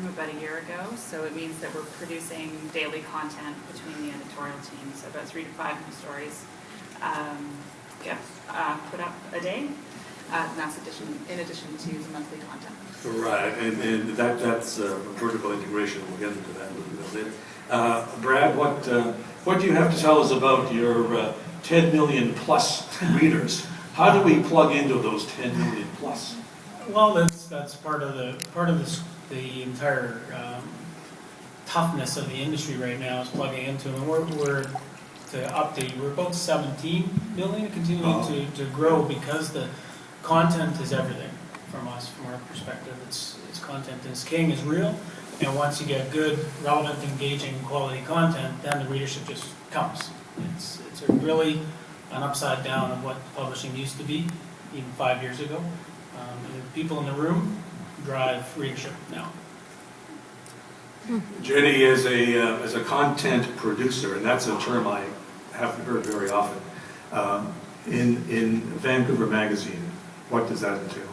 newsroom about a year ago, so it means that we're producing daily content between the editorial team, so about 3 to 5 new stories get put up a day. And that's in addition to the monthly content. Right, and that's vertical integration. We'll get into that a little bit later. Brad, what do you have to tell us about your 10 million plus readers? How do we plug into those 10 million plus? Well, that's part of the entire toughness of the industry right now is plugging into, and we're to update. We're about 17 million, continuing to grow because the content is everything from us, from our perspective. It's content is king, is real, and once you get good, relevant, engaging, quality content, then the readership just comes. It's really an upside down of what publishing used to be even 5 years ago. And the people in the room drive readership now. Jenny, as a content producer, and that's a term I haven't heard very often, in Vancouver Magazine, what does that entail?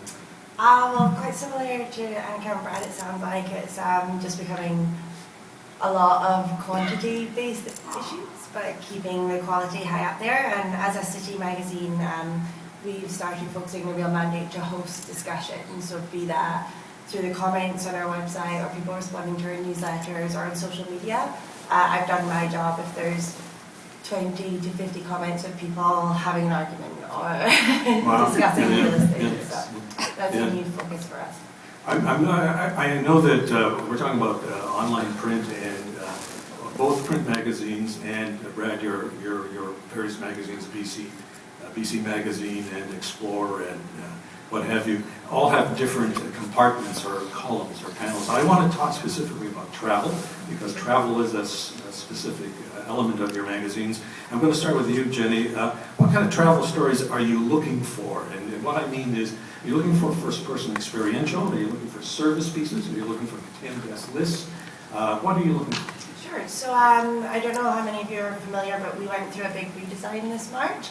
Well, quite similar to Anicka and Brad, it sounds like it's just becoming a lot of quantity-based issues, but keeping the quality high up there. And as a city magazine, we've started focusing on a real mandate to host discussions, so be that through the comments on our website or people responding to our newsletters or on social media. I've done my job if there's 20 to 50 comments of people having an argument or discussing real estate. So that's a new focus for us. I know that we're talking about online print and both print magazines and Brad, your various magazines, BC Magazine and Explore and what have you, all have different compartments or columns or panels. I want to talk specifically about travel because travel is a specific element of your magazines. I'm going to start with you, Jenny. What kind of travel stories are you looking for? And what I mean is, are you looking for first-person experiential? Are you looking for service pieces? Are you looking for 10 guest lists? What are you looking for? Sure. So I don't know how many of you are familiar, but we went through a big redesign this March.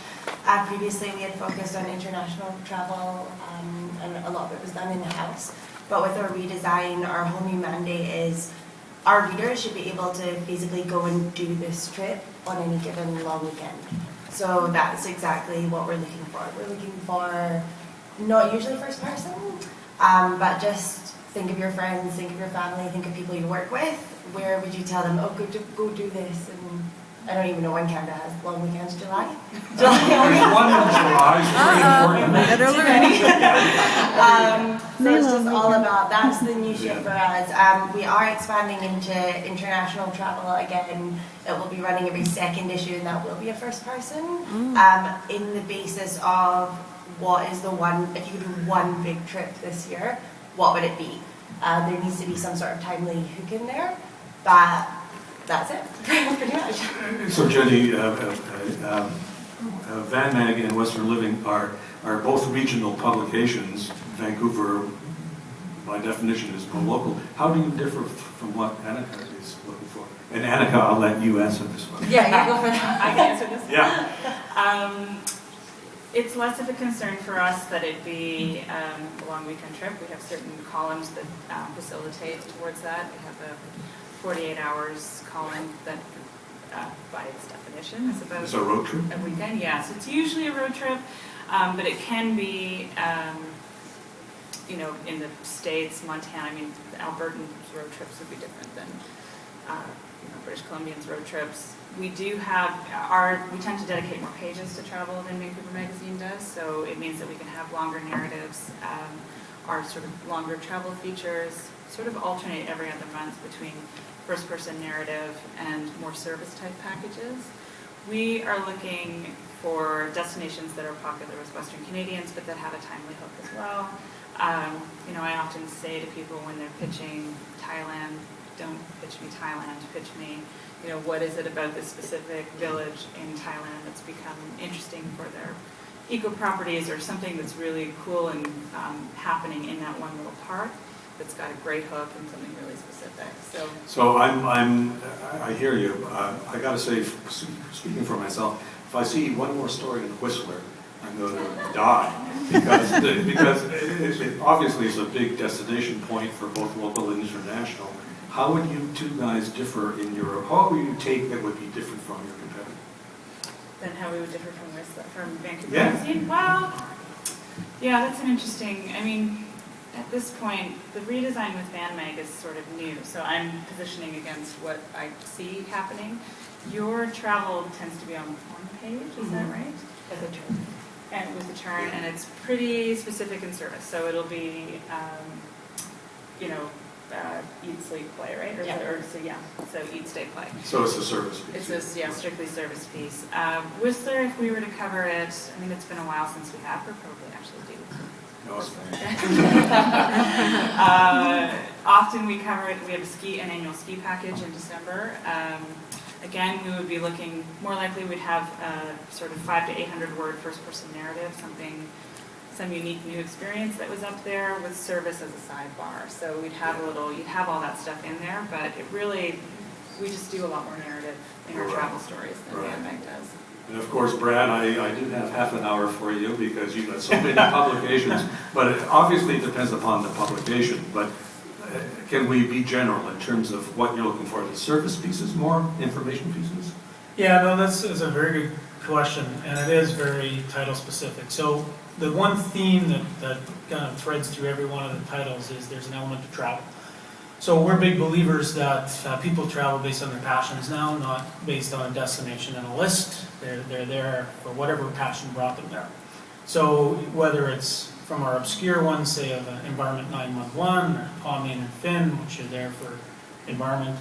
Previously, we had focused on international travel, and a lot of it was done in-house. But with our redesign, our whole new mandate is our readers should be able to basically go and do this trip on any given long weekend. So that's exactly what we're looking for. We're looking for not usually first person, but just think of your friends, think of your family, think of people you work with. Where would you tell them, oh, go do this? And I don't even know when Canada has long weekends. July? There's one in July. Better learn. So it's just all about, that's the new shift for us. We are expanding into international travel again. It will be running every second issue, and that will be a first person. In the basis of what is the one, if you could do one big trip this year, what would it be? There needs to be some sort of timely hook in there, but that's it, pretty much. So Jenny, Van Mag and Western Living are both regional publications. Vancouver, by definition, is more local. How do you differ from what Anicka is looking for? And Anicka, I'll let you answer this one. Yeah, you go for that. I can answer this. Yeah. It's less of a concern for us that it be a long weekend trip. We have certain columns that facilitate towards that. We have a 48 hours column that, by its definition, is about it's a road trip? a weekend. Yes, it's usually a road trip, but it can be, in the States, Montana. I mean, Albertan road trips would be different than British Columbians road trips. We do have we tend to dedicate more pages to travel than Vancouver Magazine does, so it means that we can have longer narratives. Our sort of longer travel features sort of alternate every other month between first-person narrative and more service-type packages. We are looking for destinations that are popular with Western Canadians, but that have a timely hook as well. I often say to people when they're pitching Thailand, don't pitch me Thailand, pitch me, what is it about this specific village in Thailand that's become interesting for their eco-properties or something that's really cool and happening in that one little park that's got a great hook and something really specific. So I hear you. I got to say, speaking for myself, if I see one more story in Whistler, I'm going to die because it obviously is a big destination point for both local and international. how would you two guys differ in your, how would you take that would be different from your competitor? Then how we would differ from Vancouver Yeah. Magazine? Well, yeah, that's an interesting, I mean, at this point, the redesign with Van Mag is sort of new, so I'm positioning against what I see happening. Your travel tends to be on one page, is that right? As a term. And with the turn, and it's pretty specific in service, so it'll be, you know, eat, sleep, play, right? Or, Yeah. So eat, stay, play. So it's a service piece. It's this, yeah, strictly service piece. Whistler, if we were to cover it, I mean, it's been a while since we have, we're probably actually due. No, it's Often we cover it, we have an annual ski package in December. Again, we would be looking, more likely we'd have a sort of 500 to 800 word first person narrative, some unique new experience that was up there with service as a sidebar. So we'd have you'd have all that stuff in there, but it really, we just do a lot more narrative in our travel stories than Van Mag does. And of course, Brad, I do have half an hour for you because you've got so many publications, but it obviously depends upon the publication. But can we be general in terms of what you're looking for? The service pieces, more information pieces? Yeah, no, that's a very good question, and it is very title specific. So the one theme that kind of threads through every one of the titles is there's an element of travel. So we're big believers that people travel based on their passions now, not based on a destination and a list. They're there for whatever passion brought them there. So whether it's from our obscure ones, say of Environment 911, or Paw, Main and Fin, which are there for environment,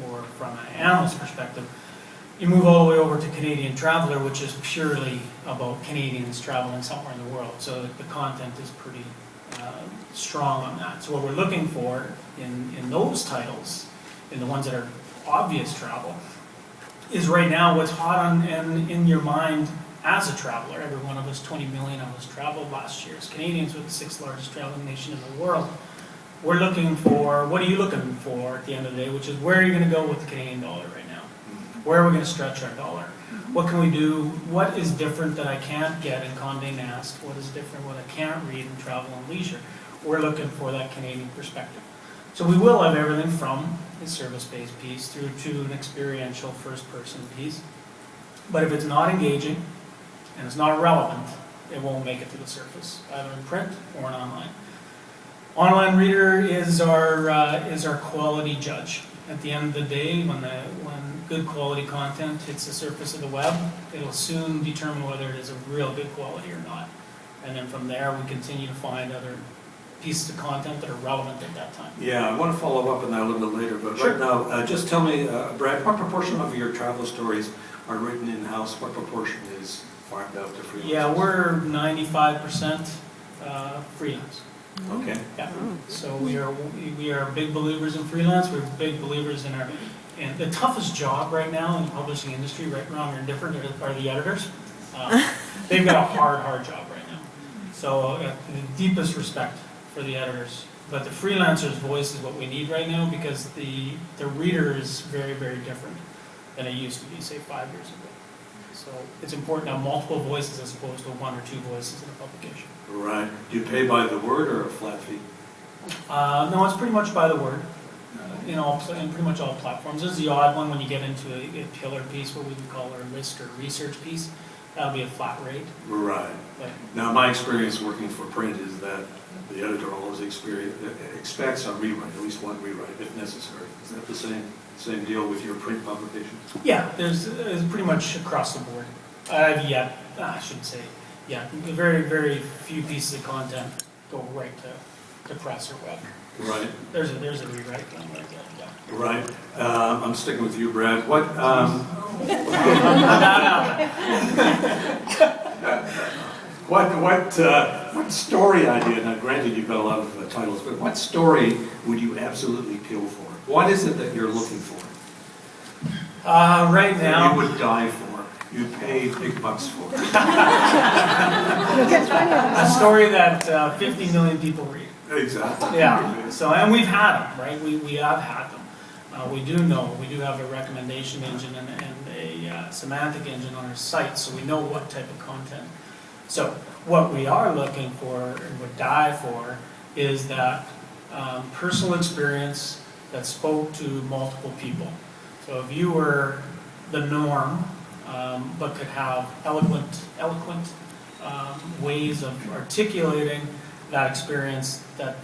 or from an animal's perspective, you move all the way over to Canadian Traveler, which is purely about Canadians traveling somewhere in the world. So the content is pretty strong on that. So what we're looking for in those titles, in the ones that are obvious travel, is right now what's hot on and in your mind as a traveler. Every one of us, 20 million of us, traveled last year. As Canadians, we're the 6th largest traveling nation in the world. We're looking for, what are you looking for at the end of the day, which is where are you going to go with the Canadian dollar right now? Where are we going to stretch our dollar? What can we do? What is different that I can't get in Condé Nast? What is different what I can't read in Travel and Leisure? We're looking for that Canadian perspective. So we will have everything from a service-based piece through to an experiential first-person piece. But if it's not engaging and it's not relevant, it won't make it to the surface, either in print or in online. Online reader is our quality judge. At the end of the day, when good quality content hits the surface of the web, it'll soon determine whether it is a real good quality or not. And then from there, we continue to find other pieces of content that are relevant at that time. Yeah, I want to follow up on that a little bit later, but Sure. right now, just tell me, Brad, what proportion of your travel stories are written in-house? What proportion is farmed out to freelancers? Yeah, we're 95% freelance. Okay. Yeah. So we are big believers in freelance. We're big believers in and the toughest job right now in the publishing industry, right, wrong, or indifferent, are the editors. They've got a hard job right now. So the deepest respect for the editors. But the freelancer's voice is what we need right now because the reader is very, very different than it used to be, say, 5 years ago. So it's important to have multiple voices as opposed to 1 or 2 voices in a publication. Right. Do you pay by the word or a flat fee? No, it's pretty much by the word in pretty much all platforms. There's the odd one when you get into a pillar piece, what we would call our list or research piece. That'll be a flat rate. Right. But Now, my experience working for print is that the editor always expects a rewrite, at least one rewrite, if necessary. Is that the same deal with your print publications? yeah, there's pretty much across the board. I shouldn't say, very, very few pieces of content go right to press or web. Right. There's a rewrite thing like that, yeah. Right. I'm sticking with you, Brad. What story idea? Now, granted, you've got a lot of titles, but what story would you absolutely kill for? What is it that you're looking for? Right now, That you would die for. You'd pay big bucks for. a story that 50 million people read. Exactly. Yeah. So, and we've had them, right? We have had them. We do have a recommendation engine and a semantic engine on our site, so we know what type of content. So what we are looking for and would die for is that personal experience that spoke to multiple people. So if you were the norm, but could have eloquent ways of articulating that experience that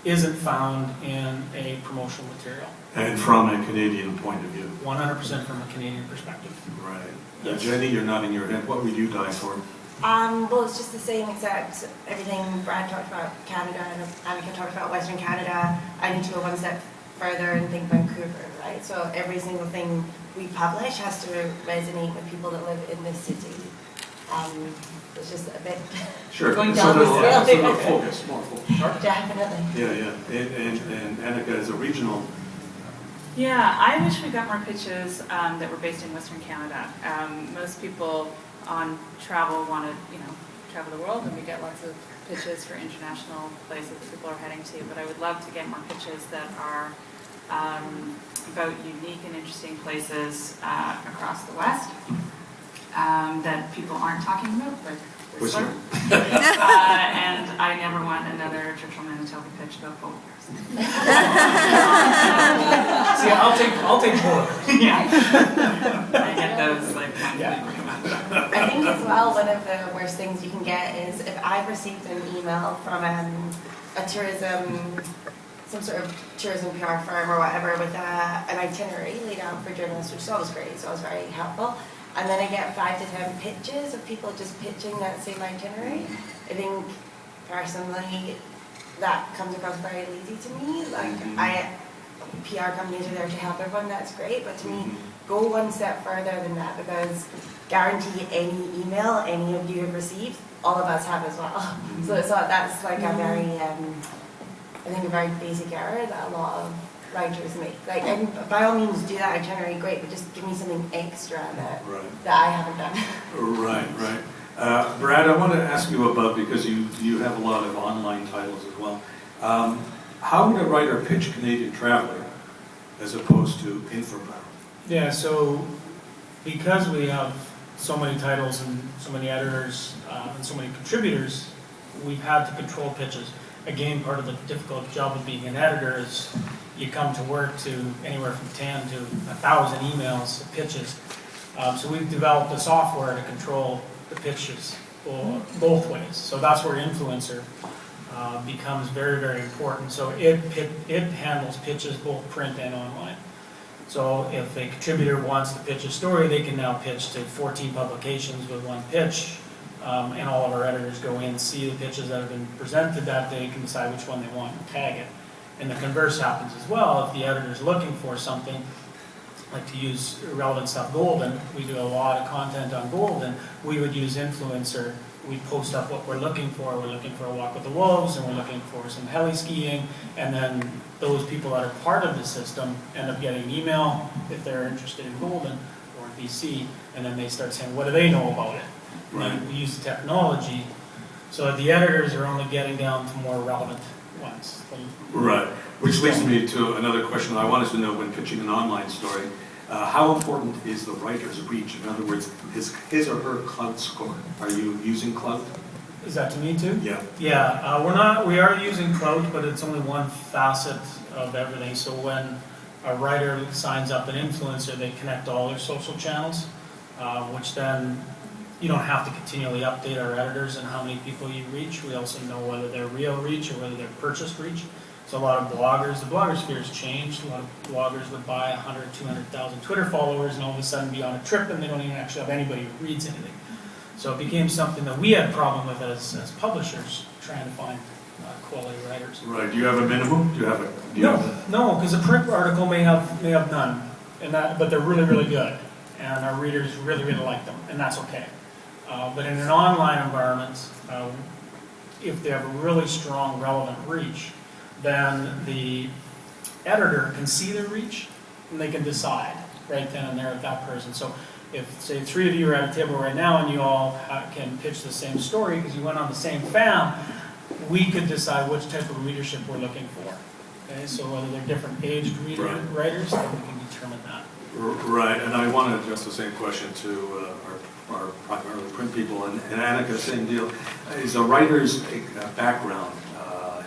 isn't found in a promotional material. And from a Canadian point of view. 100% from a Canadian perspective. Right. Yes. Jenny, you're nodding your head. What would you die for? Well, it's just the same, except everything Brad talked about Canada and Anicka talked about Western Canada. I need to go one step further and think Vancouver, right? So every single thing we publish has to resonate with people that live in this city. It's just a bit Sure. going down the scale. So more focus, more focus. Definitely. Yeah. And Anicka, as a regional. Yeah, I wish we got more pitches that were based in Western Canada. Most people on travel want to, travel the world, and we get lots of pitches for international places that people are heading to. But I would love to get more pitches that are about unique and interesting places across the West that people aren't talking about, like Whistler. And I never want another Churchill Manitoba pitch about polar bears. See, I'll take more. Yeah. I get those like I think as well, one of the worst things you can get is if I've received an email from a tourism, some sort of tourism PR firm or whatever with an itinerary laid out for journalists, which is always great, so it was very helpful. And then I get 5 to 10 pitches of people just pitching that same itinerary. I think personally that comes across very lazy to me. Like PR companies are there to help everyone, that's great, but to me, go one step further than that, because guarantee any email any of you have received, all of us have as well. So that's like a very, I think a very basic error that a lot of writers make. Like, and by all means do that itinerary, great, but just give me something extra that I haven't done. Right. Brad, I want to ask you about, because you have a lot of online titles as well. How would a writer pitch Canadian Traveler as opposed to InfoPower? Yeah, so because we have so many titles and so many editors and so many contributors, we've had to control pitches. Again, part of the difficult job of being an editor is you come to work to anywhere from 10 to 1,000 emails of pitches. So we've developed a software to control the pitches both ways. So that's where influencer becomes very, very important. So it handles pitches both print and online. So if a contributor wants to pitch a story, they can now pitch to 14 publications with one pitch, and all of our editors go in, see the pitches that have been presented that day, can decide which one they want and tag it. And the converse happens as well. If the editor is looking for something, like to use relevant stuff, Golden, we do a lot of content on Golden, we would use influencer. We post up what we're looking for. We're looking for a walk with the wolves, and we're looking for some heli skiing, and then those people that are part of the system end up getting an email if they're interested in Golden or in BC, and then they start saying, what do they know about it? Right. We use the technology so that the editors are only getting down to more relevant ones. Right, which leads me to another question I wanted to know when pitching an online story. How important is the writer's reach? In other words, his or her clout score? Are you using clout? Is that to me too? Yeah. Yeah, we are using clout, but it's only one facet of everything. So when a writer signs up an influencer, they connect all their social channels, which then you don't have to continually update our editors on how many people you reach. We also know whether they're real reach or whether they're purchased reach. So a lot of bloggers, the blogger sphere has changed. A lot of bloggers would buy 100, 200,000 Twitter followers and all of a sudden be on a trip and they don't even actually have anybody who reads anything. So it became something that we had a problem with as publishers, trying to find quality writers. Right. Do you have a minimum? No, because a print article may have none, but they're really, really good, and our readers really, really like them, and that's okay. But in an online environment, if they have a really strong, relevant reach, then the editor can see their reach, and they can decide right then and there of that person. So if, say, 3 of you are at a table right now and you all can pitch the same story because you went on the same fam, we could decide which type of readership we're looking for. Okay, so whether they're different aged writers, then we can determine that. Right, and I want to address the same question to our primarily print people, and Anicka, same deal. Is a writer's background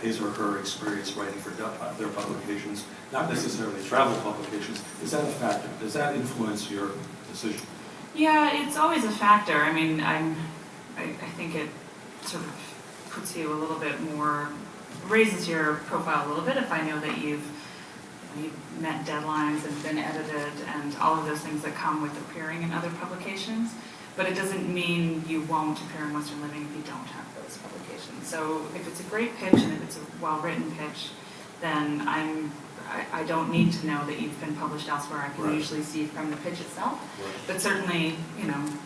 his or her experience writing for their publications, not necessarily travel publications. Is that a factor? Does that influence your decision? Yeah, it's always a factor. I mean, I think it sort of puts you a little bit more, raises your profile a little bit if I know that you've met deadlines and been edited and all of those things that come with appearing in other publications. But it doesn't mean you won't appear in Western Living if you don't have those publications. So if it's a great pitch and if it's a well-written pitch, then I don't need to know that you've been published elsewhere. I can Right. usually see from the pitch itself. Right. But certainly,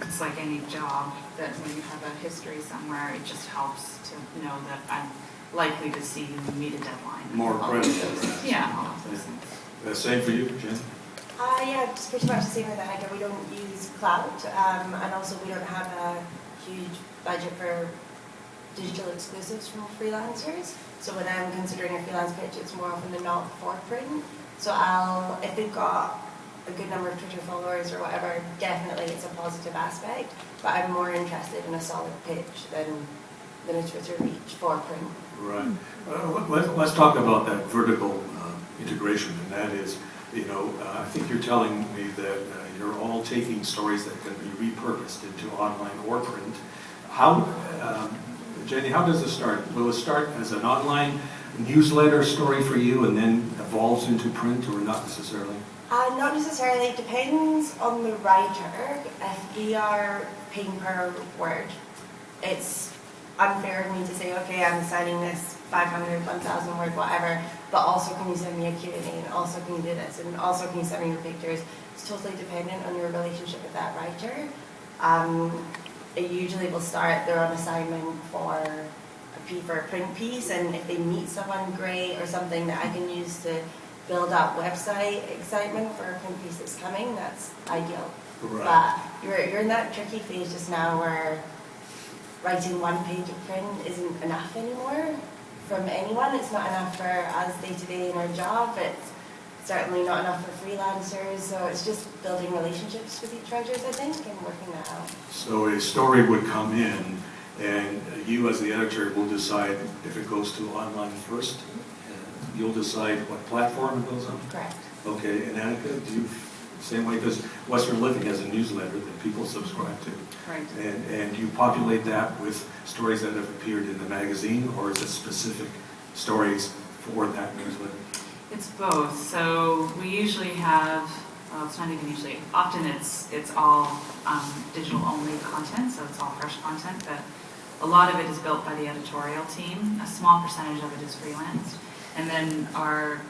it's like any job that when you have a history somewhere, it just helps to know that I'm likely to see you meet a deadline. More All credit. of those- Yeah, all of those things. Same for you, Jen? Yeah, it's pretty much the same with Anicka. We don't use cloud, and also we don't have a huge budget for digital exclusives from freelancers. So when I'm considering a freelance pitch, it's more often than not for print. So if they've got a good number of Twitter followers or whatever, definitely it's a positive aspect. But I'm more interested in a solid pitch than a Twitter reach for print. Right. Let's talk about that vertical integration, and that is, I think you're telling me that you're all taking stories that can be repurposed into online or print. How, Jenny, how does it start? Will it start as an online newsletter story for you and then evolves into print, or not necessarily? Not necessarily. It depends on the writer. If we are paying per word, it's unfair of me to say, okay, I'm signing this 500, 1,000 word, whatever, but also can you send me a Q&A, and also can you do this, and also can you send me your pictures. It's totally dependent on your relationship with that writer. It usually will start, they're on assignment for a print piece, and if they meet someone great or something that I can use to build up website excitement for a print piece that's coming, that's ideal. Right. But you're in that tricky phase just now where writing one page of print isn't enough anymore from anyone. It's not enough for us day-to-day in our job. It's certainly not enough for freelancers. So it's just building relationships with each writers, I think, and working that out. So a story would come in, and you as the editor will decide if it goes to online first. You'll decide what platform it goes on? Correct. Okay, and Anicka, do you, same way, because Western Living has a newsletter that people subscribe to. Right. And you populate that with stories that have appeared in the magazine, or is it specific stories for that newsletter? It's both. So we usually have, well, it's not even usually, often it's all digital only content, so it's all fresh content, but a lot of it is built by the editorial team. A small percentage of it is freelanced. And then our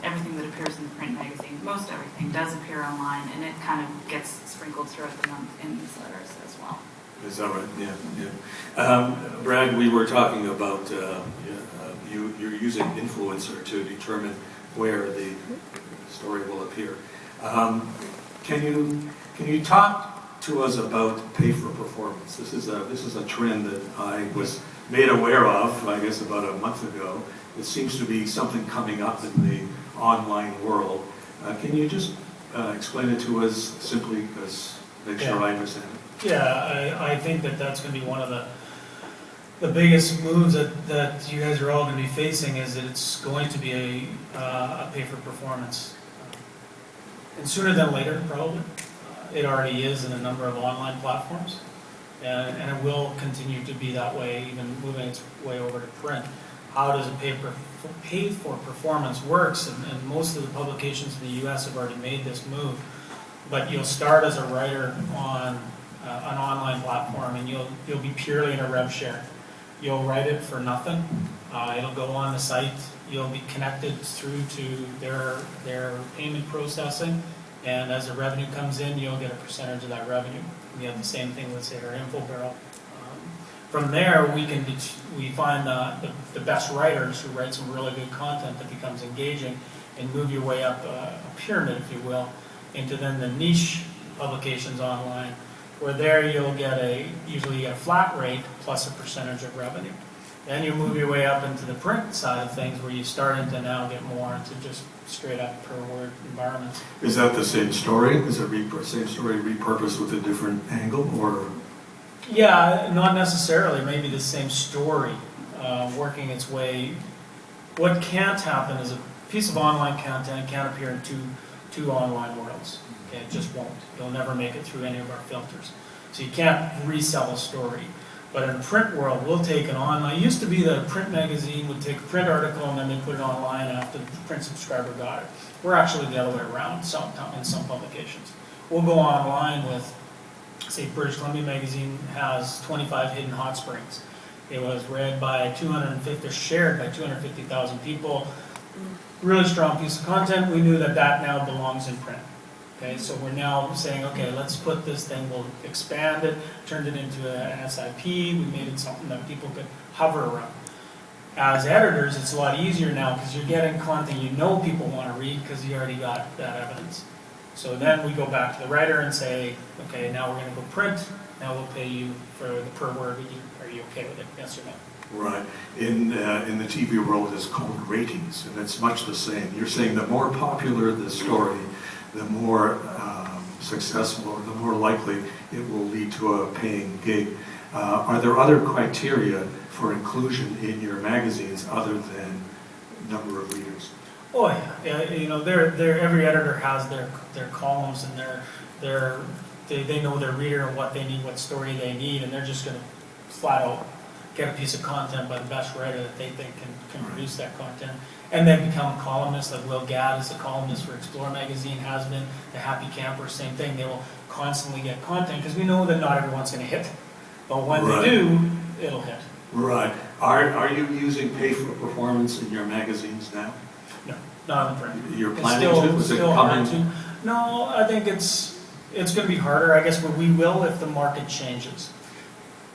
everything that appears in the print magazine, most everything does appear online, and it kind of gets sprinkled throughout the month in newsletters as well. Is that right? Yeah. Brad, we were talking about you're using influencer to determine where the story will appear. Can you talk to us about pay for performance? This is a trend that I was made aware of, I guess, about a month ago. It seems to be something coming up in the online world. Can you just explain it to us simply, because make sure I understand it? Yeah, I think that's going to be one of the biggest moves that you guys are all going to be facing, is that it's going to be a pay for performance. And sooner than later, probably. It already is in a number of online platforms. And it will continue to be that way, even moving its way over to print. How does a pay for performance works, and most of the publications in the U.S. have already made this move. But you'll start as a writer on an online platform, and you'll be purely in a rev share. You'll write it for nothing. It'll go on the site. You'll be connected through to their payment processing, and as the revenue comes in, you'll get a percentage of that revenue. We have the same thing with, say, our info barrel. From there, we find the best writers who write some really good content that becomes engaging, and move your way up a pyramid, if you will, into then the niche publications online, where there you'll get usually a flat rate plus a percentage of revenue. Then you move your way up into the print side of things, where you start to now get more into just straight up per word environments. Is that the same story? Is it same story repurposed with a different angle, or? Yeah, not necessarily. Maybe the same story working its way What can't happen is a piece of online content can't appear in two online worlds. Okay, it just won't. You'll never make it through any of our filters. So you can't resell a story. But in a print world, we'll take an online. It used to be that a print magazine would take a print article and then they put it online after the print subscriber got it. We're actually the other way around in some publications. We'll go online with, say, British Columbia Magazine has 25 hidden hot springs. It was read by 250, shared by 250,000 people. Really strong piece of content. We knew that now belongs in print. Okay, so we're now saying, okay, let's put this thing, we'll expand it, turned it into an SIP, we made it something that people could hover around. As editors, it's a lot easier now because you're getting content you know people want to read because you already got that evidence. So then we go back to the writer and say, okay, now we're going to go print, now we'll pay you for the per word. Are you okay with it? Yes or no? Right. In the TV world, it's called ratings, and it's much the same. You're saying the more popular the story, the more successful, or the more likely it will lead to a paying gig. Are there other criteria for inclusion in your magazines other than number of readers? Oh yeah, you know, every editor has their columns and they know their reader and what they need, what story they need, and they're just going to flat out get a piece of content by the best writer that they think can produce that content. And then become columnists, like Will Gadd is a columnist for Explore magazine, has been. The Happy Camper, same thing. They will constantly get content because we know that not everyone's going to hit. But when they do, it'll hit. Right. Are you using pay for performance in your magazines now? No, not in print. You're planning to? Is it coming? No, I think it's going to be harder. I guess we will if the market changes.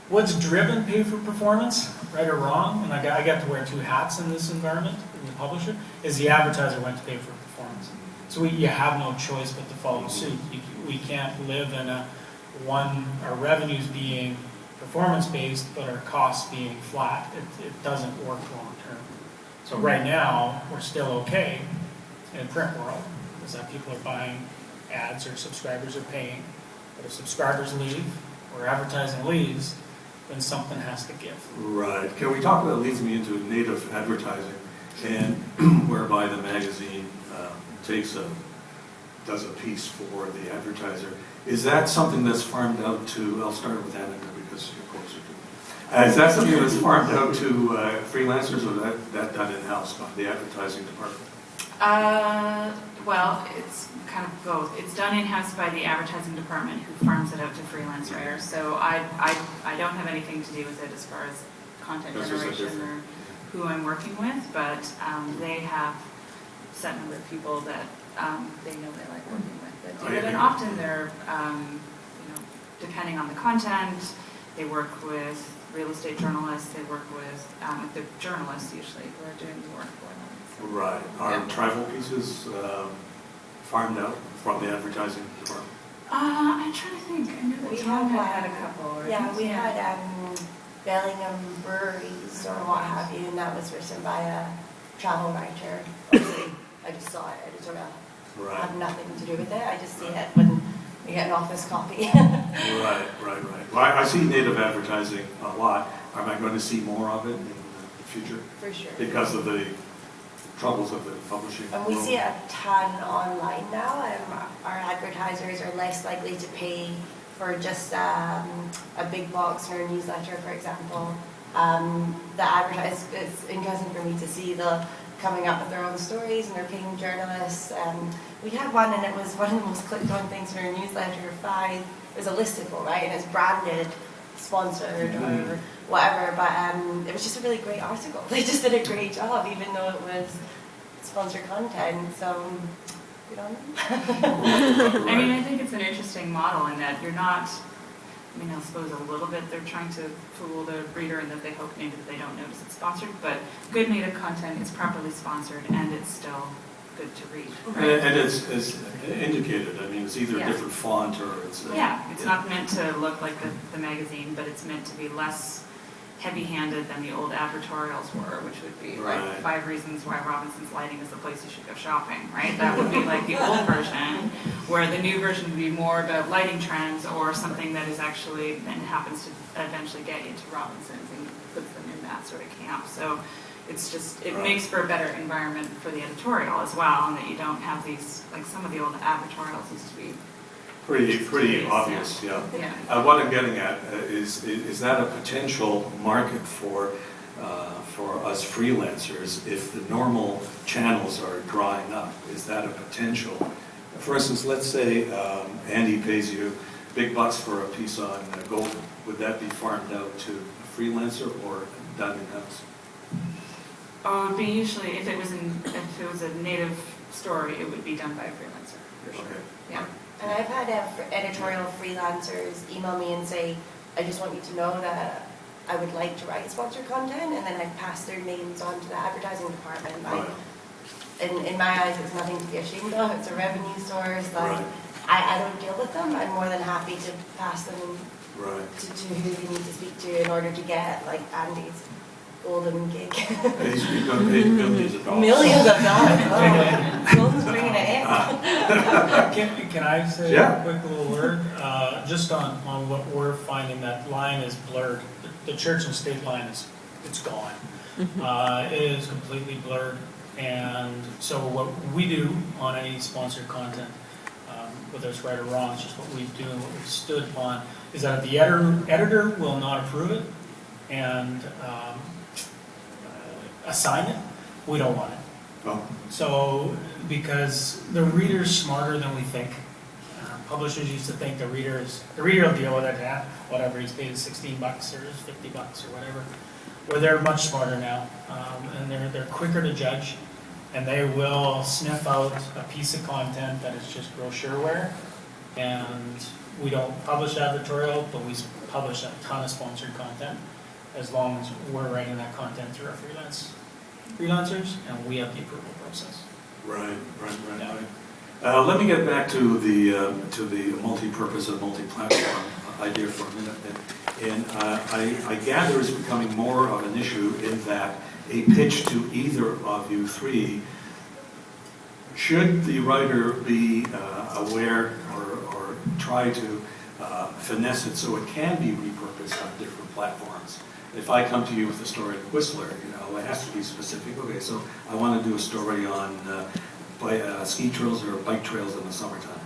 What's driven pay for performance, right or wrong, and I got to wear two hats in this environment, in the publisher, is the advertiser went to pay for performance. So you have no choice but to follow suit. We can't live in our revenues being performance-based, but our costs being flat. It doesn't work long-term. So right now, we're still okay in the print world, because that people are buying ads or subscribers are paying. But if subscribers leave or advertising leaves, then something has to give. Right. Can we talk about, leads me into native advertising, and whereby the magazine does a piece for the advertiser. Is that something that's farmed out to, I'll start with Anicka because you're closer to it. Is that something that's farmed out to freelancers, or that done in-house by the advertising department? Well, it's kind of both. It's done in-house by the advertising department, who farms it out to freelance writers. So I don't have anything to do with it as far as content generation or who I'm working with, but they have a set number of people that they know they like working with that do it. And often they're, depending on the content, they work with real estate journalists, they work with the journalists usually who are doing the work for them. So, right. Are travel pieces farmed out from the advertising department? I'm trying to think. I know that Tom had a couple. We had Bellingham breweries or what have you, and that was written by a travel writer. Obviously, I just saw it, Editorial. Right. I have nothing to do with it. I just see it when we get an office copy. Right. Well, I see native advertising a lot. Am I going to see more of it in the future? For sure. Because of the troubles of the publishing And we world. see it a ton online now. Our advertisers are less likely to pay for just a big box or a newsletter, for example. It's interesting for me to see the coming up with their own stories, and they're paying journalists. We had one, and it was one of the most clicked on things for a newsletter. It was a listicle, right? And it's branded, sponsored, or whatever. But it was just a really great article. They just did a great job, even though it was sponsored content. So, good on them. I mean, I think it's an interesting model in that you're not, I suppose a little bit they're trying to fool the reader in that they hope maybe that they don't notice it's sponsored, but good native content is properly sponsored and it's still good to read. Right? And it's indicated. I mean, it's either a different font or it's... it's not meant to look like the magazine, but it's meant to be less heavy-handed than the old advertorials were, which would be like 5 reasons why Robinson's Lighting is the place you should go shopping, right? That would be like the old version, where the new version would be more about lighting trends or something that is actually, and happens to eventually get you to Robinson's and puts them in that sort of camp. So It's just, it makes for a better environment for the editorial as well, and that you don't have these, like some of the old advertorials used to be. Pretty obvious, yeah. What I'm getting at is that a potential market for us freelancers if the normal channels are drying up? Is that a potential? For instance, let's say Andy pays you big bucks for a piece on gold. Would that be farmed out to a freelancer or done in-house? Oh, it would be usually, if it was a native story, it would be done by a freelancer, for sure. Okay. Yeah. And I've had editorial freelancers email me and say, I just want you to know that I would like to write sponsored content, and then I pass their names on to the advertising department. Like, in my eyes, it's nothing to be ashamed of. It's a revenue source. Like, I don't deal with them. I'm more than happy to pass them to who you need to speak to in order to get like Andy's golden gig. He's going to pay millions of dollars. Millions of dollars. Oh, Golden's bringing it in. Can I say a quick little word? Just on what we're finding, that line is blurred. The church and state line it's gone. It is completely blurred. And so what we do on any sponsored content, whether it's right or wrong, it's just what we do and what we've stood upon, is that the editor will not approve it and assign it. We don't want it. Oh. So, because the reader's smarter than we think. Publishers used to think the reader will deal with it, whatever, he's paid $16 or $50 or whatever. Well, they're much smarter now, and they're quicker to judge, and they will sniff out a piece of content that is just brochureware. And we don't publish editorial, but we publish a ton of sponsored content, as long as we're writing that content through our freelancers, and we have the approval process. Right. Let me get back to the multi-purpose and multi-platform idea for a minute. And I gather it's becoming more of an issue in that a pitch to either of you three, should the writer be aware or try to finesse it so it can be repurposed on different platforms? If I come to you with a story of Whistler, it has to be specific. Okay, so I want to do a story on ski trails or bike trails in the summertime,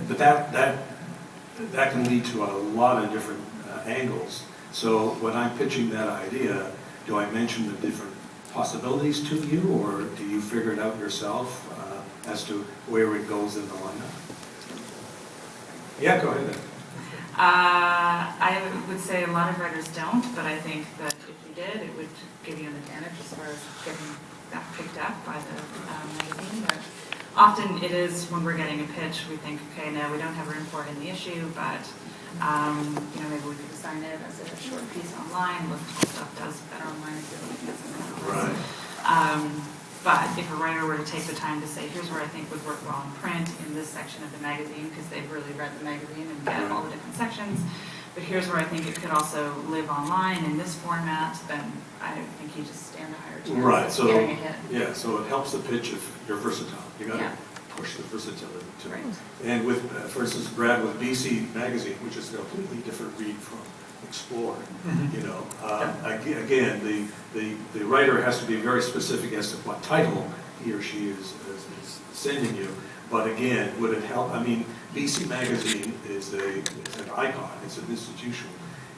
but that can lead to a lot of different angles. So when I'm pitching that idea, do I mention the different possibilities to you, or do you figure it out yourself as to where it goes in the lineup? Yeah, go ahead then. I would say a lot of writers don't, but I think that if you did, it would give you an advantage as far as getting that picked up by the magazine. But often it is, when we're getting a pitch, we think, okay, no, we don't have room for it in the issue, but maybe we could assign it as a short piece online. Listicle stuff does better online if you're looking at something else. Right. But if a writer were to take the time to say, here's where I think would work well in print in this section of the magazine, because they've really read the magazine and get all the different sections, but here's where I think it could also live online in this format, then I think you just stand a higher chance of getting a hit. Yeah, so it helps the pitch if you're versatile. You got to push the versatility too. Right. And with, for instance, Brad with BC Magazine, which is a completely different read from Explore. Again, the writer has to be very specific as to what title he or she is sending you. But again, would it help? I mean, BC Magazine is an icon. It's an institution,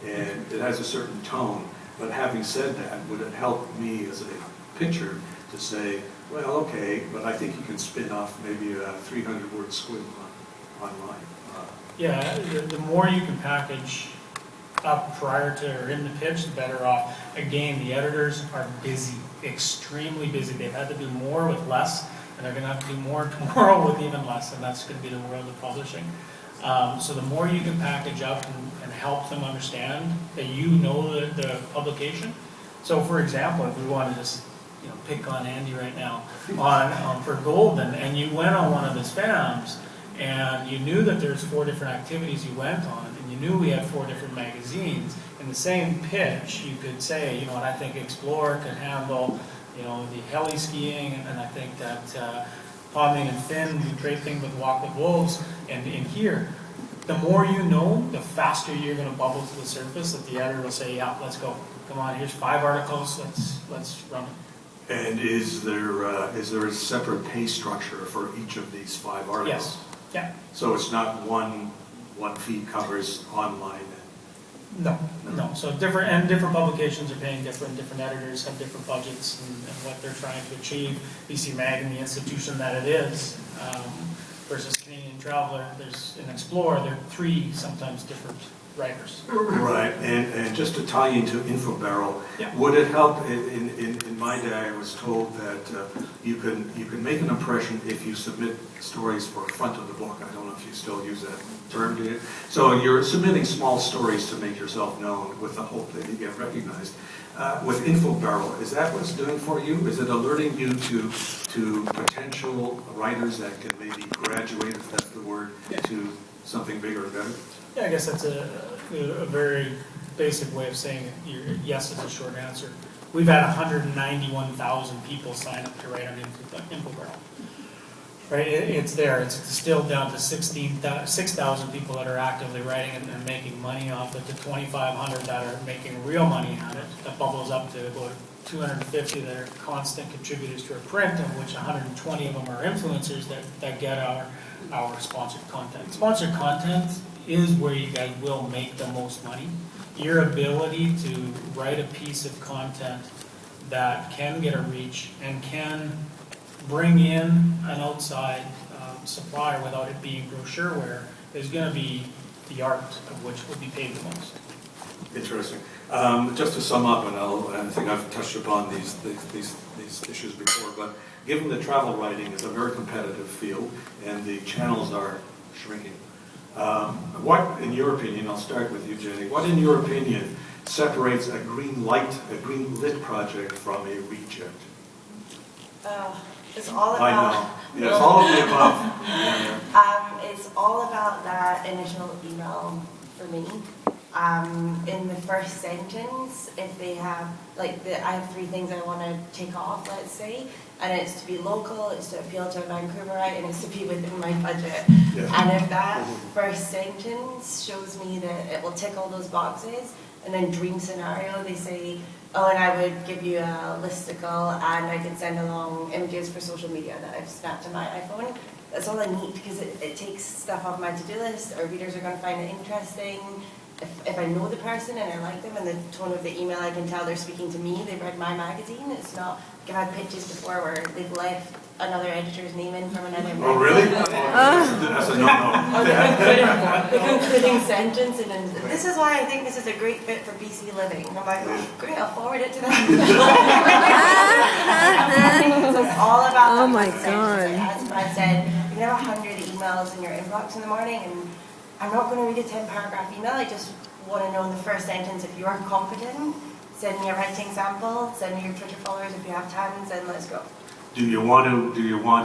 and it has a certain tone. But having said that, would it help me as a pitcher to say, well, okay, but I think you can spin off maybe a 300-word squib online. The more you can package up prior to or in the pitch, the better off. Again, the editors are busy, extremely busy. They've had to do more with less, and they're going to have to do more tomorrow with even less, and that's going to be the world of publishing. So the more you can package up and help them understand that you know the publication. So for example, if we want to just pick on Andy right now for Golden, and you went on one of his FAMs, and you knew that there's 4 different activities you went on, and you knew we had 4 different magazines. In the same pitch, you could say, I think Explore could handle, the heli skiing, and I think that Poming and Finn do great thing with Walk with Wolves, and in here, the more you know, the faster you're going to bubble to the surface. That the editor will say, "Yeah, let's go. Come on, here's 5 articles. Let's run it." And is there a separate pay structure for each of these 5 articles? Yes. Yeah. So it's not one fee covers online? No. So different publications are paying different editors have different budgets and what they're trying to achieve. BC Mag and the institution that it is, versus Canadian Traveler, there's an Explorer, there are 3 sometimes different writers. Right, and just to tie into InfoBarrel, Yeah. would it help, in my day I was told that you can make an impression if you submit stories for front of the book. I don't know if you still use that term, do you? So you're submitting small stories to make yourself known with the hope that you get recognized. With InfoBarrel, is that what it's doing for you? Is it alerting you to potential writers that can maybe graduate, if that's the word, to something bigger and better? Yeah, I guess that's a very basic way of saying it. Yes is a short answer. We've had 191,000 people sign up to write on InfoBarrel. Right, it's there. It's still down to 6,000 people that are actively writing and making money off it, to 2,500 that are making real money on it. That bubbles up to about 250 that are constant contributors to our print, of which 120 of them are influencers that get our sponsored content. Sponsored content is where you guys will make the most money. Your ability to write a piece of content that can get a reach and can bring in an outside supplier without it being brochureware is going to be the art of which will be paid the most. Interesting. Just to sum up, and I think I've touched upon these issues before, but given that travel writing is a very competitive field and the channels are shrinking, what, in your opinion, I'll start with you, Jenny, what, in your opinion, separates a green lit project from a reject? It's all about... I know. Yeah, it's all of the above. Yeah. It's all about that initial email for me. In the first sentence, if they have, I have 3 things I want to take off, let's say, and it's to be local, it's to appeal to a Vancouverite, and it's to be within my budget. Yeah. And if that first sentence shows me that it will tick all those boxes, and then dream scenario, they say, oh, and I would give you a listicle, and I can send along images for social media that I've snapped on my iPhone. That's all I need, because it takes stuff off my to-do list. Our readers are going to find it interesting. If I know the person and I like them, and the tone of the email, I can tell they're speaking to me, they've read my magazine. It's not, like I've had pitches before where they've left another editor's name in from another magazine. Oh, really? That's a no-no. The concluding sentence, and then, this is why I think this is a great fit for BC Living. And I'm like, oh, great, I'll forward it to them. So it's all about Oh my God. God. As Brad said, you can have 100 emails in your inbox in the morning, and I'm not going to read a 10-paragraph email. I just want to know in the first sentence if you're competent. Send me a writing sample. Send me your Twitter followers if you have tons, and let's go. Do you want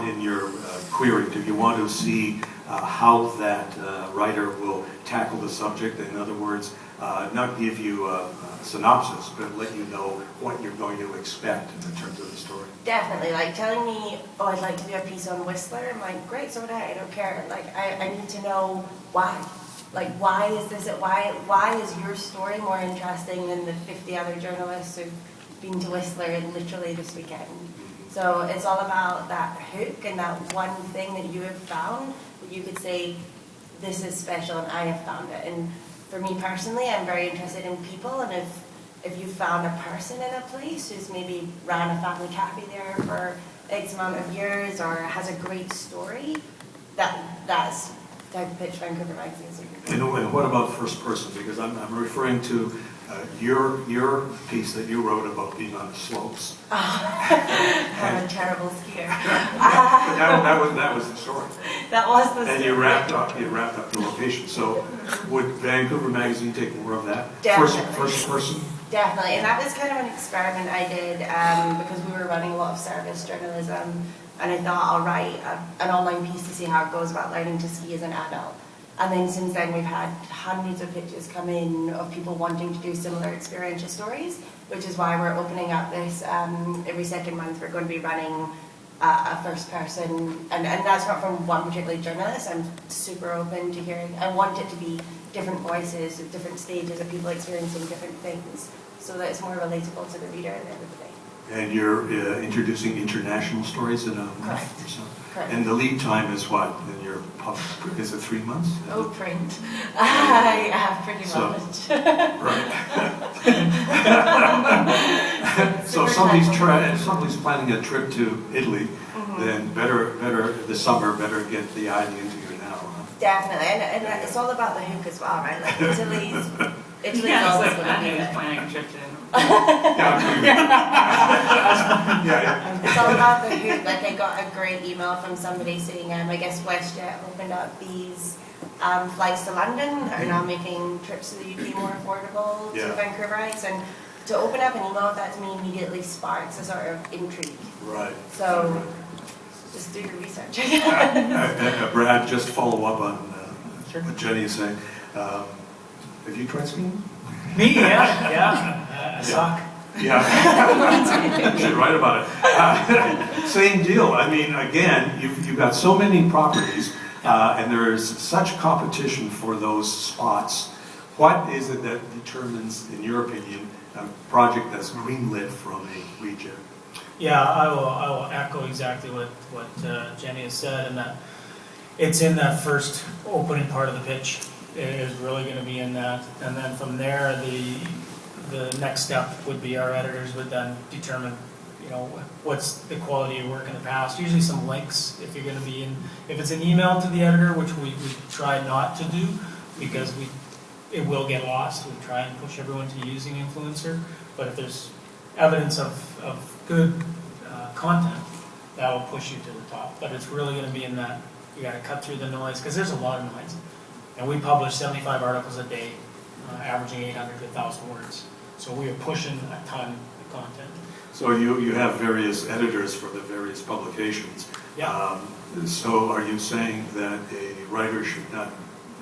in your query, do you want to see how that writer will tackle the subject? In other words, not give you a synopsis, but let you know what you're going to expect in terms of the story? Definitely, like telling me, oh, I'd like to do a piece on Whistler. I'm like, great, so would I don't care. Like, I need to know why. Like, why is this, why is your story more interesting than the 50 other journalists who've been to Whistler literally this weekend? So it's all about that hook and that one thing that you have found that you could say, this is special and I have found it. And for me personally, I'm very interested in people, and if you found a person in a place who's maybe ran a family cafe there for X amount of years or has a great story, that's type of pitch Vancouver magazines. And what about first person? Because I'm referring to your piece that you wrote about being on the slopes. I'm a terrible skier. that was the story. That was the story. And you wrapped up the location. So would Vancouver magazine take more of that? Definitely. First person? Definitely, and that was kind of an experiment I did because we were running a lot of service journalism, and I thought I'll write an online piece to see how it goes about learning to ski as an adult. And then since then we've had hundreds of pitches come in of people wanting to do similar experiential stories, which is why we're opening up this every second month. We're going to be running a first person, and that's not from one particular journalist. I'm super open to hearing. I want it to be different voices at different stages of people experiencing different things, so that it's more relatable to the reader at the end of the day. And you're introducing international stories in a month Correct. or so? Correct. And the lead time is what? In your is it 3 months? Oh, print. Yeah, pretty So- much. Right. So if somebody's planning a trip to Italy, then better this summer, better get the idea into you now. Huh? Definitely, and it's all about the hook as well, right? Like Italy's Yeah, always it's like going to Andy be was there. planning a trip to Yeah. It's all about the hook. Like I got a great email from somebody saying, I guess WestJet opened up these flights to London that are now making trips to the UK more affordable to Yeah. Vancouverites, and to open up an email like that to me immediately sparks a sort of intrigue. Right. So just do your research. Brad, just follow up on Sure. what Jenny is saying. Have you tried skiing? Me, yeah. I suck. Yeah. You should write about it. Same deal. I mean, again, you've got so many properties, and there is such competition for those spots. What is it that determines, in your opinion, a project that's greenlit from a region? Yeah, I will echo exactly what Jenny has said, and that it's in that first opening part of the pitch. It is really going to be in that, and then from there, the next step would be our editors would then determine, what's the quality of work in the past. Usually some links if you're going to be in. If it's an email to the editor, which we try not to do because it will get lost. We try and push everyone to using Influencer, but if there's evidence of good content, that will push you to the top. But it's really going to be in that you got to cut through the noise because there's a lot of noise. And we publish 75 articles a day, averaging 800 to 1,000 words. So we are pushing a ton of content. So you have various editors for the various publications. Yeah. So are you saying that a writer should not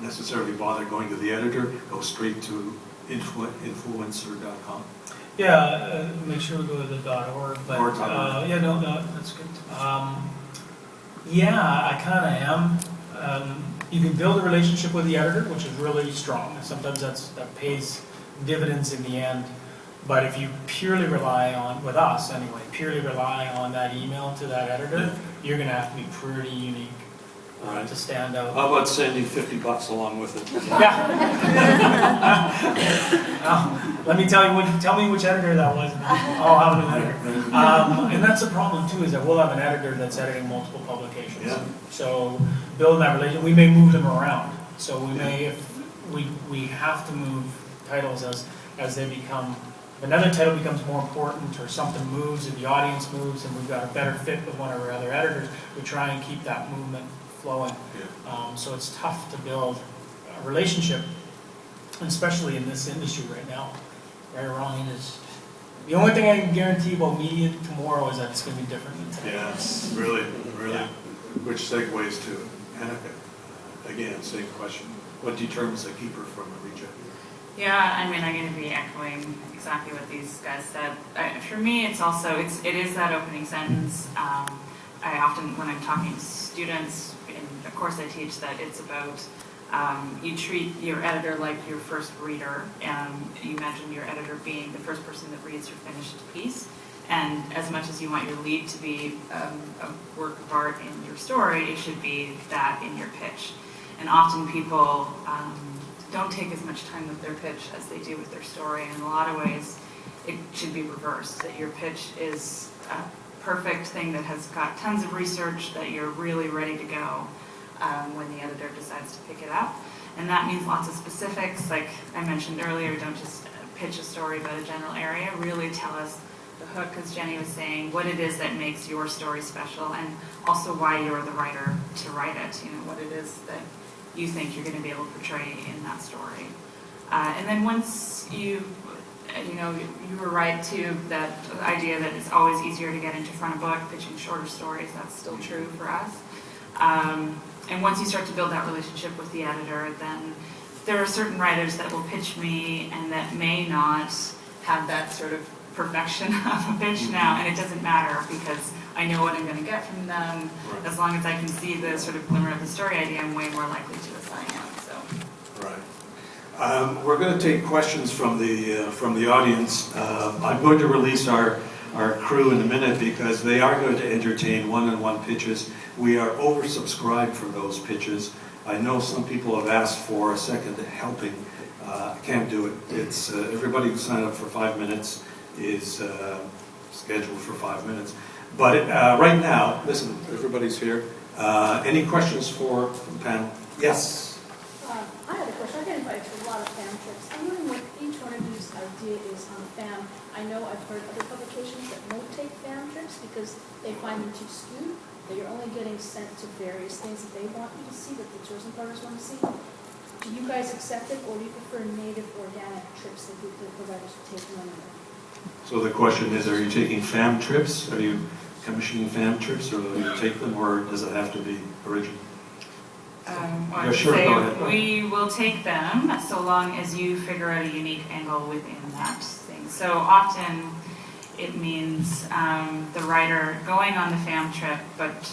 necessarily bother going to the editor, go straight to influencer.com? Yeah, make sure we go to the .org. But Or .org. no, that's good. Yeah, I kind of am. You can build a relationship with the editor, which is really strong. Sometimes that pays dividends in the end. But if you purely rely on, with us anyway, purely rely on that email to that editor, you're going to have to be pretty unique Right. to stand out. How about sending $50 along with it? Yeah. Let me tell me which editor that was. I'll have an editor. And that's the problem too, is that we'll have an editor that's editing multiple publications. Yeah. So building that relationship, we may move them around. So we may, if we have to move titles as they become, if another title becomes more important or something moves and the audience moves and we've got a better fit with one of our other editors, we try and keep that movement flowing. Yeah. So it's tough to build a relationship, especially in this industry right now. Right or wrong, it is. The only thing I can guarantee about media tomorrow is that it's going to be different than today. Yes, really. Yeah. Which segues to Anicka. Again, same question. What determines a keeper from a region? Yeah, I mean, I'm going to be echoing exactly what these guys said. For me, it is that opening sentence. I often, when I'm talking to students, and of course I teach that it's about you treat your editor like your first reader, and you imagine your editor being the first person that reads your finished piece. And as much as you want your lead to be a work of art in your story, it should be that in your pitch. And often people don't take as much time with their pitch as they do with their story. And in a lot of ways, it should be reversed, that your pitch is a perfect thing that has got tons of research, that you're really ready to go when the editor decides to pick it up. And that means lots of specifics. Like I mentioned earlier, don't just pitch a story about a general area. Really tell us the hook, as Jenny was saying, what it is that makes your story special, and also why you're the writer to write it. What it is that you think you're going to be able to portray in that story. And then once you were right too, that idea that it's always easier to get into front of book, pitching shorter stories, that's still true for us. And once you start to build that relationship with the editor, then there are certain writers that will pitch me and that may not have that sort of perfection of a pitch now, and it doesn't matter because I know what I'm going to get from them. Right. As long as I can see the sort of glimmer of the story idea, I'm way more likely to assign it. So. Right. We're going to take questions from the audience. I'm going to release our crew in a minute because they are going to entertain one-on-one pitches. We are oversubscribed for those pitches. I know some people have asked for a second helping. I can't do it. It's everybody who signed up for 5 minutes is scheduled for 5 minutes. But right now, listen, everybody's here. Any questions for the panel? Yes. I have a question. I get invited to a lot of fam trips. I'm wondering what each one of you's idea is on fam. I know I've heard other publications that won't take fam trips because they find them too skewed, that you're only getting sent to various things that they want you to see, that the tourism partners want to see. Do you guys accept it, or do you prefer native organic trips that the providers take on? So the question is, are you taking fam trips? Are you commissioning fam trips, or do you take them, or does it have to be original? Well, Yeah, I'd sure, say go ahead. we will take them so long as you figure out a unique angle within that thing. So often it means the writer going on the fam trip, but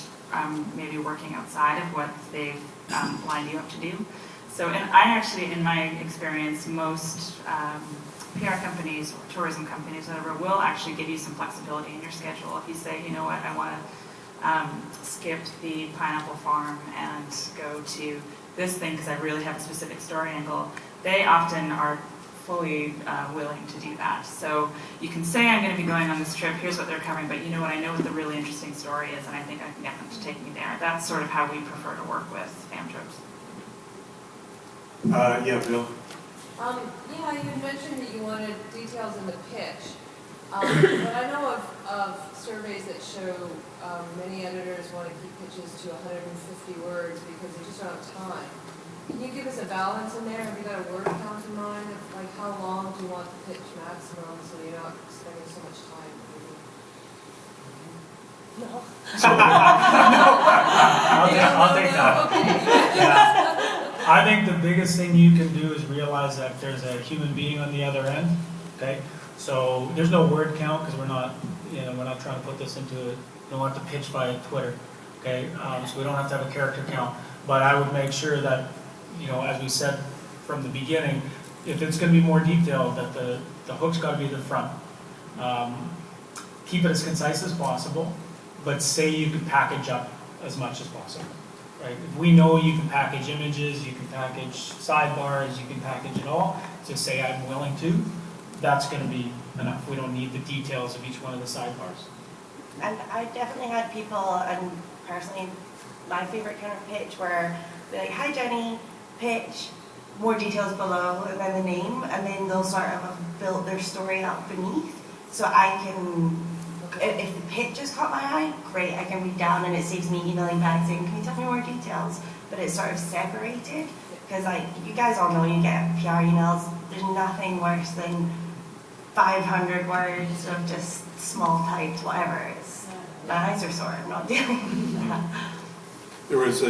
maybe working outside of what they've lined you up to do. So, and I actually, in my experience, most PR companies or tourism companies, whatever, will actually give you some flexibility in your schedule. If you say, you know what, I want to skip the pineapple farm and go to this thing because I really have a specific story angle, they often are fully willing to do that. So you can say, I'm going to be going on this trip, here's what they're covering, but you know what, I know what the really interesting story is, and I think I can get them to take me there. That's sort of how we prefer to work with fam trips. Yeah, Bill. Yeah, you mentioned that you wanted details in the pitch. But I know of surveys that show many editors want to keep pitches to 150 words because they just don't have time. Can you give us a balance in there? Have you got a word count in mind of like how long do you want the pitch maximum so you're not spending so much time? No. I'll take that. Okay. Yeah. I think the biggest thing you can do is realize that there's a human being on the other end. Okay, so there's no word count because we're not trying to put this into. We don't want to pitch by Twitter. Okay, so we don't have to have a character count. But I would make sure that, as we said from the beginning, if it's going to be more detailed, that the hook's got to be the front. Keep it as concise as possible, but say you can package up as much as possible. Right? If we know you can package images, you can package sidebars, you can package it all, so say I'm willing to, that's going to be enough. We don't need the details of each one of the sidebars. And I definitely had people, and personally, my favorite kind of pitch where they're like, hi Jenny, pitch, more details below, and then the name, and then they'll sort of have built their story up beneath. So I can, if the pitch has caught my eye, great, I can read down and it saves me emailing back saying, can you tell me more details? But it's sort of separated, because like, you guys all know you get PR emails, there's nothing worse than 500 words of just small types, whatever. It's, my eyes are sore, I'm not dealing with that. There was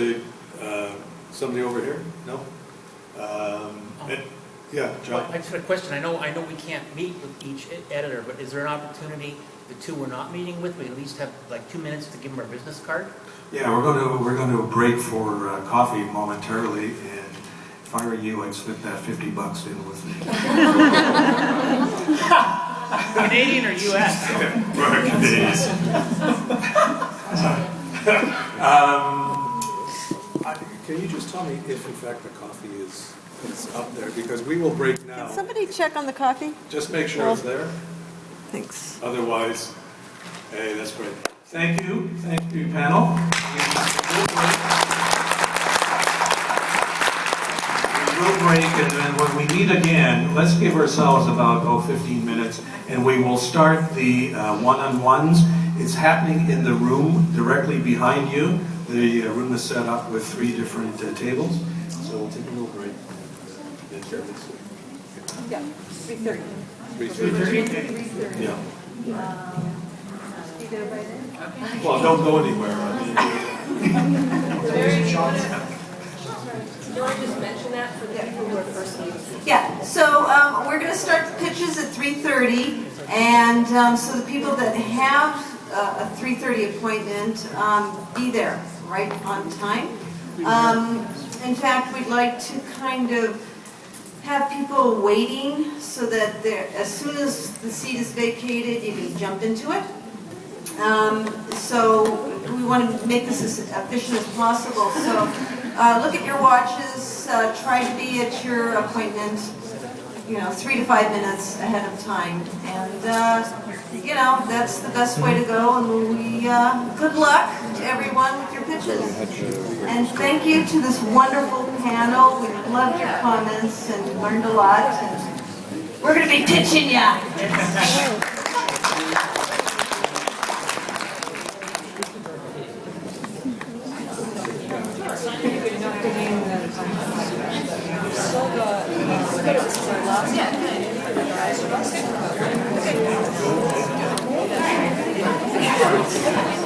somebody over here? No? Yeah, John. Well, I just had a question. I know we can't meet with each editor, but is there an opportunity, the two we're not meeting with, we at least have like 2 minutes to give them our business card? Yeah, we're going to break for coffee momentarily, and if I were you, I'd slip that $50 in with me. Canadian or U.S.? We're Canadians. Can you just tell me if in fact the coffee is up there, because we will break now. Can somebody check on the coffee? Just make sure it's there. Thanks. Otherwise, hey, that's great. Thank you, panel. We will break, and then when we meet again, let's give ourselves about 15 minutes, and we will start the one-on-ones. It's happening in the room directly behind you. The room is set up with 3 different tables, so we'll take a little break. Yeah, 3:30. 3:30? Yeah. Well, don't go anywhere. You want to just mention that for the people who are first meeting? Yeah, so we're going to start the pitches at 3:30, and so the people that have a 3:30 appointment, be there right on time. In fact, we'd like to kind of have people waiting so that as soon as the seat is vacated, you can jump into it. So we want to make this as efficient as possible. So look at your watches, try to be at your appointment, 3 to 5 minutes ahead of time. And, that's the best way to go. And we, good luck to everyone with your pitches. And thank you to this wonderful panel. We loved your comments and learned a lot. And we're going to be pitching ya.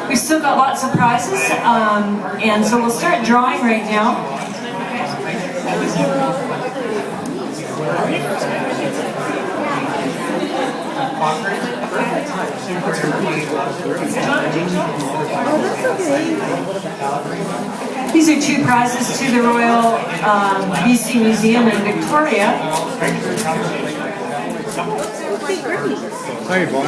We've still got lots of prizes, and so we'll start drawing right now. These are 2 prizes to the Royal BC Museum in Victoria. Hi, Yvonne.